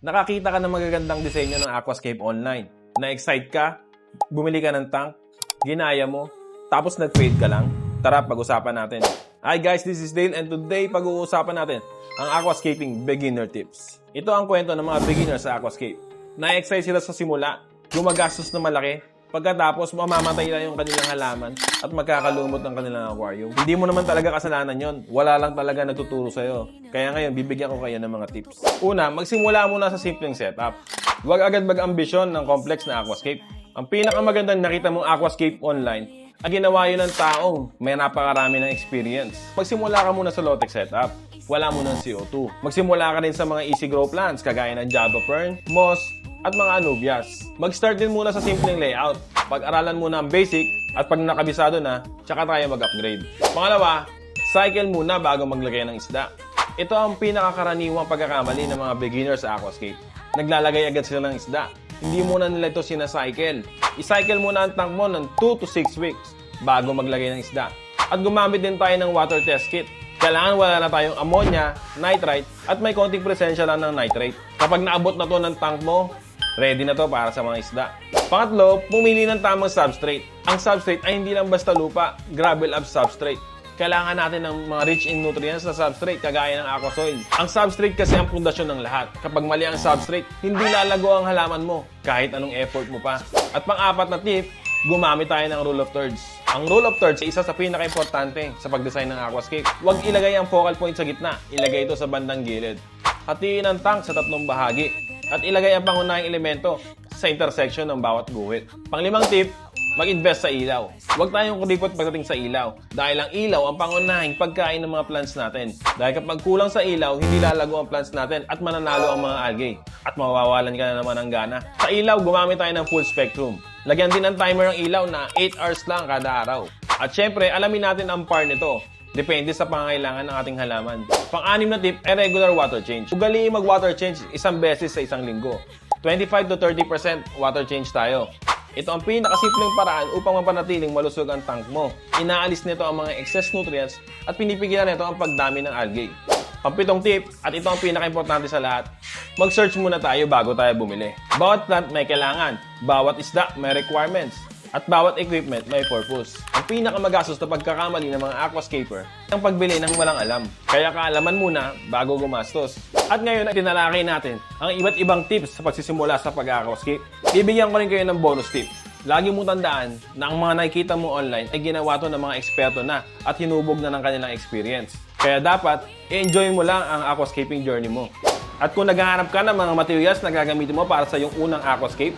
Nakakita ka ng magagandang disenyo ng aquascape online. Na-excite ka, bumili ka ng tank, ginaya mo, tapos nag-fade ka lang. Tara, pag-usapan natin. Hi guys, this is Dale and today pag-uusapan natin ang aquascaping beginner tips. Ito ang kwento ng mga beginners sa aquascape. Na-excite sila sa simula, gumagastos na malaki, pagkatapos mamamatay na yung kanilang halaman at magkakalumot ng kanilang aquarium. Hindi mo naman talaga kasalanan yon. Wala lang talaga nagtuturo sa'yo. Kaya ngayon, bibigyan ko kayo ng mga tips. Una, magsimula muna sa simpleng setup. Huwag agad mag-ambisyon ng complex na aquascape. Ang pinakamagandang nakita mong aquascape online ang ginawa yun ng taong may napakarami ng experience. Magsimula ka muna sa low-tech setup. Wala mo ng CO2. Magsimula ka rin sa mga easy grow plants kagaya ng Java Fern, Moss, at mga anubias. Mag-start din muna sa simpleng layout. Pag-aralan muna ang basic at pag nakabisado na, tsaka tayo mag-upgrade. Pangalawa, cycle muna bago maglagay ng isda. Ito ang pinakakaraniwang pagkakamali ng mga beginners sa aquascape. Naglalagay agad sila ng isda. Hindi muna nila ito sinacycle. I-cycle muna ang tank mo ng 2 to 6 weeks bago maglagay ng isda. At gumamit din tayo ng water test kit. Kailangan wala na tayong ammonia, nitrite, at may konting presensya lang ng nitrate. Kapag naabot na to ng tank mo, ready na to para sa mga isda. Pangatlo, pumili ng tamang substrate. Ang substrate ay hindi lang basta lupa, gravel up substrate. Kailangan natin ng mga rich in nutrients na substrate kagaya ng aquasoil. Ang substrate kasi ang pundasyon ng lahat. Kapag mali ang substrate, hindi lalago ang halaman mo kahit anong effort mo pa. At pang-apat na tip, gumamit tayo ng rule of thirds. Ang rule of thirds ay isa sa pinaka-importante sa pag-design ng aquascape. Huwag ilagay ang focal point sa gitna, ilagay ito sa bandang gilid. Hatiin ang tank sa 3 bahagi at ilagay ang pangunahing elemento sa intersection ng bawat guhit. Panglimang tip, mag-invest sa ilaw. Huwag tayong kuripot pagdating sa ilaw dahil ang ilaw ang pangunahing pagkain ng mga plants natin. Dahil kapag kulang sa ilaw, hindi lalago ang plants natin at mananalo ang mga algae at mawawalan ka na naman ng gana. Sa ilaw, gumamit tayo ng full spectrum. Lagyan din ng timer ng ilaw na 8 hours lang kada araw. At syempre, alamin natin ang par nito. Depende sa pangangailangan ng ating halaman. Pang-anim na tip ay regular water change. Ugaliin mag-water change isang beses sa isang linggo. 25 to 30% water change tayo. Ito ang pinakasimpleng paraan upang mapanatiling malusog ang tank mo. Inaalis nito ang mga excess nutrients at pinipigilan nito ang pagdami ng algae. Pang-pitong tip, at ito ang pinaka-importante sa lahat, mag-search muna tayo bago tayo bumili. Bawat plant may kailangan, bawat isda may requirements, at bawat equipment may purpose. Ang pinakamagastos na pagkakamali ng mga aquascaper ang pagbili ng walang alam. Kaya kaalaman muna bago gumastos. At ngayon ay tinalakay natin ang iba't ibang tips sa pagsisimula sa pag-aquascape. Bibigyan ko rin kayo ng bonus tip. Lagi mong tandaan na ang mga nakikita mo online ay ginawa to ng mga eksperto na at hinubog na ng kanilang experience. Kaya dapat, i-enjoy mo lang ang aquascaping journey mo. At kung naghahanap ka ng mga materials na gagamitin mo para sa iyong unang aquascape,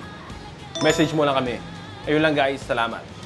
message mo lang kami. Ayun lang guys, salamat.